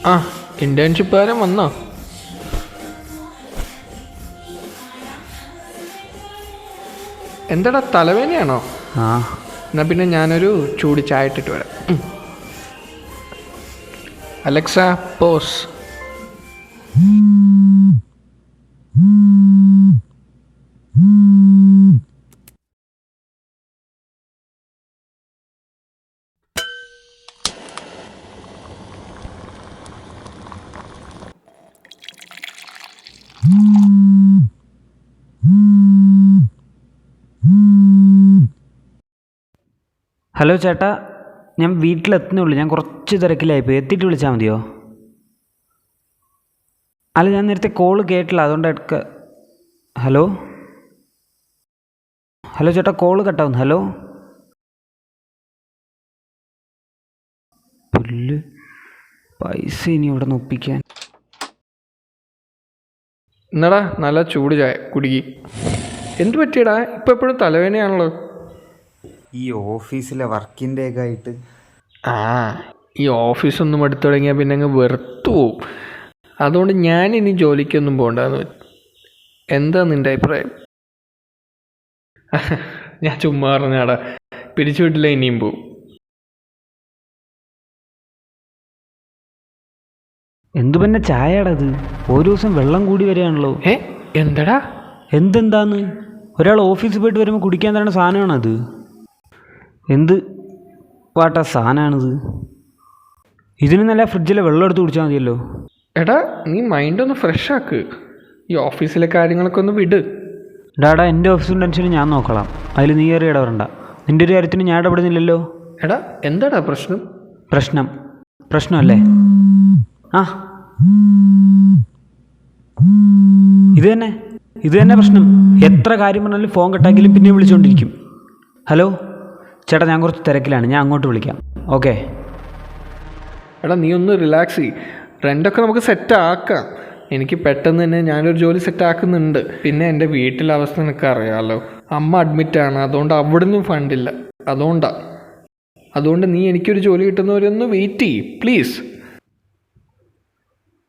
ആ ഇന്റേൺഷിപ്പുകാരൻ വന്നോ? എന്താടാ തലവേദനയാണോ? ആ എന്നാൽ പിന്നെ ഞാനൊരു ചൂട് ചായ ഇട്ടിട്ട് വരാം. Alexa pose. ഹലോ ചേട്ടാ, ഞാൻ വീട്ടിലെത്തുന്നുള്ളൂ. ഞാൻ കുറച്ച് തിരക്കിലായിപ്പോയി. എത്തിയിട്ട് വിളിച്ചാൽ മതിയോ? അല്ല, ഞാൻ നേരത്തെ കോള് കേട്ടില്ല, അതുകൊണ്ട് എടുക്ക. ഹലോ ഹലോ ചേട്ടാ, കോള് കട്ടാവുന്നു. ഹലോ പുല്ല്, പൈസ ഇനി ഇവിടെ നിന്ന് ഒപ്പിക്കാൻ. എന്നടാ നല്ല ചൂട് ചായ കുടുക്കി. എന്ത് പറ്റിയടാ? ഇപ്പം എപ്പോഴും തലവേദനയാണല്ലോ. ഈ ഓഫീസിലെ വർക്കിൻ്റെ ഒക്കെ ആയിട്ട്. ആ ഈ ഓഫീസൊന്നും എടുത്തു തുടങ്ങിയാൽ പിന്നെ അങ്ങ് വെറുത്തു പോവും. അതുകൊണ്ട് ഞാനിനി ജോലിക്കൊന്നും പോകണ്ടെന്ന് വെച്ചു. എന്താ നിൻ്റെ അഭിപ്രായം? ഞാൻ ചുമ്മാ പറഞ്ഞാടാ, പിരിച്ചുവിട്ടില്ല ഇനിയും പോവും. എന്തു പിന്നെ ചായയാടത്? ഓരോ ദിവസം വെള്ളം കൂടി വരികയാണല്ലോ. എന്തടാ? എന്തെന്താന്ന്? ഒരാൾ ഓഫീസിൽ പോയിട്ട് വരുമ്പോൾ കുടിക്കാൻ തരുന്ന സാധനമാണത്. എന്ത് വാട്ടാ സാധനമാണിത്? ഇതിന് നല്ല ഫ്രിഡ്ജിലെ വെള്ളം എടുത്ത് കുടിച്ചാൽ മതിയല്ലോ. എടാ നീ മൈൻഡൊന്ന് ഫ്രഷ് ആക്ക്. ഈ ഓഫീസിലെ കാര്യങ്ങളൊക്കെ ഒന്ന് വിട്. ഡാടാ, എൻ്റെ ഓഫീസും ടെൻഷനും ഞാൻ നോക്കണം. അതിൽ നീ കയറി ഇടപെടണ്ട. നിൻ്റെ ഒരു കാര്യത്തിന് ഞാൻ ഇടപെടുന്നില്ലല്ലോ. എടാ എന്താടാ പ്രശ്നം? പ്രശ്നമല്ലേ? ആ ഇത് തന്നെ പ്രശ്നം. എത്ര കാര്യം പറഞ്ഞാലും ഫോൺ കട്ടാക്കിയാലും പിന്നെ വിളിച്ചുകൊണ്ടിരിക്കും. ഹലോ ചേട്ടാ, ഞാൻ കുറച്ച് തിരക്കിലാണ്, ഞാൻ അങ്ങോട്ട് വിളിക്കാം. ഓക്കെ. എടാ നീ ഒന്ന് റിലാക്സ് ചെയ്യ്. റെൻ്റൊക്കെ നമുക്ക് സെറ്റ് ആക്കാം. എനിക്ക് പെട്ടെന്ന് തന്നെ ഞാനൊരു ജോലി സെറ്റ് ആക്കുന്നുണ്ട്. പിന്നെ എൻ്റെ വീട്ടിലെ അവസ്ഥ നിനക്ക് അറിയാമല്ലോ. അമ്മ അഡ്മിറ്റാണ്, അതുകൊണ്ട് അവിടുന്ന് ഫണ്ടില്ല. അതുകൊണ്ട് നീ എനിക്കൊരു ജോലി കിട്ടുന്നവരൊന്ന് വെയിറ്റ് ചെയ്യ് പ്ലീസ്.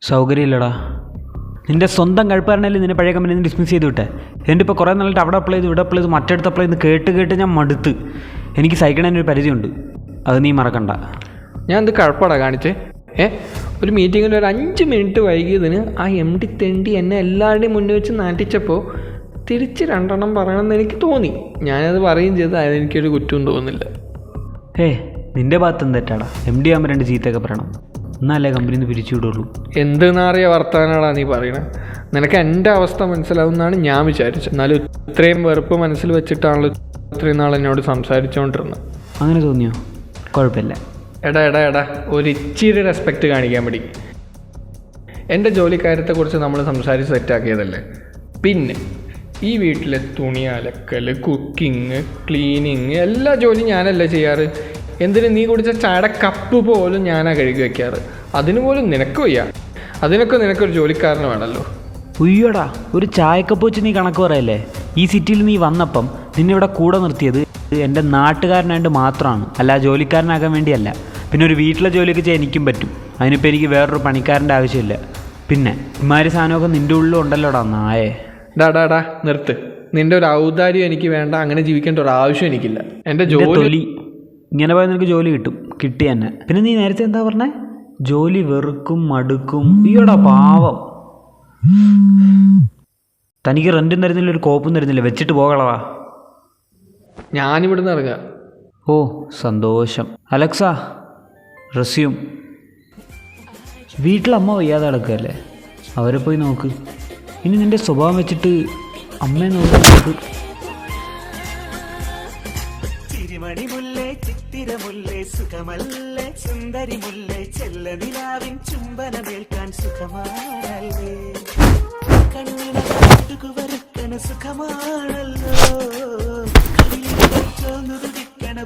സൗകര്യമില്ലടാ. നിൻ്റെ സ്വന്തം കഴിപ്പാരനല്ലേ നിന്നെ പഴയ കമ്പനിയിൽ നിന്ന് ഡിസ്മിസ് ചെയ്ത് വിട്ടെ. എൻ്റെ ഇപ്പോൾ കുറേ നാളായിട്ട് അവിടെ അപ്ലൈ ചെയ്തു, ഇവിടെ അപ്ലൈ ചെയ്തു, മറ്റടുത്ത് അപ്ലൈ ചെയ്ത് കേട്ട് ഞാൻ മടുത്ത്. എനിക്ക് സഹിക്കണതിനൊരു പരിധിയുണ്ട്, അത് നീ മറക്കണ്ട. ഞാൻ എന്ത് കഴപ്പാടാ കാണിച്ചേ? ഒരു മീറ്റിങ്ങിൽ ഒരു 5 മിനിറ്റ് വൈകിയതിന് ആ MD തെണ്ടി എന്നെ എല്ലാവരുടെയും മുന്നിൽ വെച്ച് നാട്ടിച്ചപ്പോൾ തിരിച്ച് 2 എണ്ണം പറയണമെന്ന് എനിക്ക് തോന്നി. ഞാനത് പറയുകയും ചെയ്ത് അതെനിക്കൊരു കുറ്റവും തോന്നുന്നില്ല. നിൻ്റെ ഭാഗത്ത് എന്തെറ്റാടാ? MD ആകുമ്പോൾ 2 ചീത്തയൊക്കെ പറയണം, എന്നാലേ കമ്പനിയിൽ നിന്ന് പിരിച്ചു വിടുള്ളൂ. എന്ത് നാറിയ വർത്താനാടാ നീ പറയണേ? നിനക്ക് എൻ്റെ അവസ്ഥ മനസ്സിലാവുമെന്നാണ് ഞാൻ വിചാരിച്ചത്. എന്നാലും ഇത്രയും വെറുപ്പ് മനസ്സിൽ വെച്ചിട്ടാണല്ലോ ഇത്രയും നാൾ എന്നോട് സംസാരിച്ചുകൊണ്ടിരുന്നത്. അങ്ങനെ തോന്നിയോ? കുഴപ്പമില്ല. എടാ ഒരു ഇച്ചിരി റെസ്പെക്റ്റ് കാണിക്കാൻ പറ്റി. എൻ്റെ ജോലിക്കാര്യത്തെക്കുറിച്ച് നമ്മൾ സംസാരിച്ച് സെറ്റാക്കിയതല്ലേ. പിന്നെ ഈ വീട്ടിലെ തുണി അലക്കൽ, കുക്കിങ്, ക്ലീനിങ് എല്ലാ ജോലിയും ഞാനല്ലേ ചെയ്യാറ്. എന്തിന് നീ കുടിച്ച ചായയുടെ കപ്പ് പോലും ഞാനാണ് കഴുകി വയ്ക്കാറ്. അതിന് പോലും നിനക്ക് വയ്യ. അതിനൊക്കെ നിനക്കൊരു ജോലിക്കാരന് വേണമല്ലോ. ഉയ്യോടാ, ഒരു ചായക്കപ്പ് വെച്ച് നീ കണക്ക് പറയല്ലേ? ഈ സിറ്റിയിൽ നീ വന്നപ്പം നിന്നെ ഇവിടെ കൂടെ നിർത്തിയത് എൻ്റെ നാട്ടുകാരനായിട്ട് മാത്രമാണ്, അല്ല ജോലിക്കാരനാകാൻ വേണ്ടിയല്ല. പിന്നെ ഒരു വീട്ടിലെ ജോലിയൊക്കെ ചെയ്യാൻ എനിക്കും പറ്റും. അതിനിപ്പോൾ എനിക്ക് വേറൊരു പണിക്കാരൻ്റെ ആവശ്യമില്ല. പിന്നെ ഇമാതിരി സാധനമൊക്കെ നിൻ്റെ ഉള്ളിലും ഉണ്ടല്ലോടാ നായേ. ഡാ നിർത്ത്. നിൻ്റെ ഒരു ഔദാര്യം എനിക്ക് വേണ്ട. അങ്ങനെ ജീവിക്കേണ്ട ഒരു ആവശ്യം എനിക്കില്ല. എൻ്റെ ജോലി ഇങ്ങനെ പോയാൽ നിനക്ക് ജോലി കിട്ടി തന്നെ. പിന്നെ നീ നേരത്തെ എന്താ പറഞ്ഞേ? ജോലി വെറുക്കും, മടുക്കും. ഈയോടാ പാവം. തനിക്ക് റെൻറ്റും തരുന്നില്ല, ഒരു കോപ്പും തരുന്നില്ല, വെച്ചിട്ട് പോകളവാ. ഞാനിവിടുന്ന് ഇറങ്ങാം. ഓ സന്തോഷം. Alexa resume. വീട്ടിലമ്മ വയ്യാതെ കിടക്കുകയല്ലേ, അവരെ പോയി നോക്ക്. ഇനി നിൻ്റെ സ്വഭാവം വെച്ചിട്ട് അമ്മയെ നോക്കുന്നത്. ചിരിമണിമുല്ലേ, ചിത്തിരമുല്ലേ, സുഖമല്ലേ, സുന്ദരിമുല്ലേ, ചെല്ലനിലാവിൻ ചുംബനമേൽക്കാൻ സുഖമാണല്ലേ, കണ്ണിനു സുഖമാണല്ലോ, നുരുടിക്കണ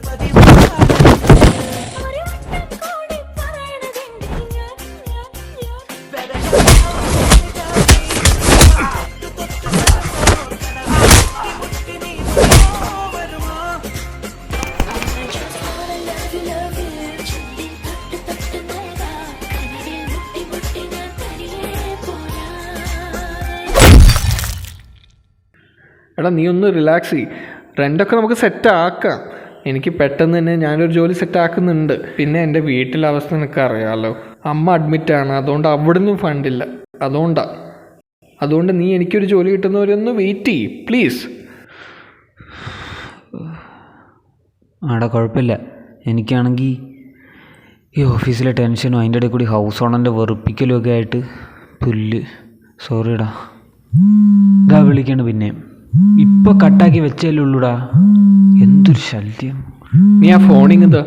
എടാ നീ ഒന്ന് റിലാക്സ് ചെയ്യ്. റെൻ്റൊക്കെ നമുക്ക് സെറ്റ് ആക്കാം. എനിക്ക് പെട്ടെന്ന് തന്നെ ഞാനൊരു ജോലി സെറ്റ് ആക്കുന്നുണ്ട്. പിന്നെ എൻ്റെ വീട്ടിലെ അവസ്ഥ നിനക്ക് അറിയാമല്ലോ, അമ്മ അഡ്മിറ്റാണ്, അതുകൊണ്ട് അവിടെ നിന്നും ഫണ്ടില്ല. അതുകൊണ്ട് നീ എനിക്കൊരു ജോലി കിട്ടുന്നവരൊന്ന് വെയിറ്റ് ചെയ്യ് പ്ലീസ്. ആടാ കുഴപ്പമില്ല. എനിക്കാണെങ്കിൽ ഈ ഓഫീസിലെ ടെൻഷനും അതിൻ്റെ ഇടയിൽ കൂടി ഹൗസ് ഓണറിൻ്റെ വെറുപ്പിക്കലും ഒക്കെ ആയിട്ട് പുല്ല്. സോറിടാ. ഇതാ വിളിക്കണ്ട പിന്നെ. ഇപ്പം കട്ടാക്കി വെച്ചല്ലേ ഉള്ളൂടാ. എന്തൊരു ശല്യം. നീ ആ ഫോണിങ് എന്താ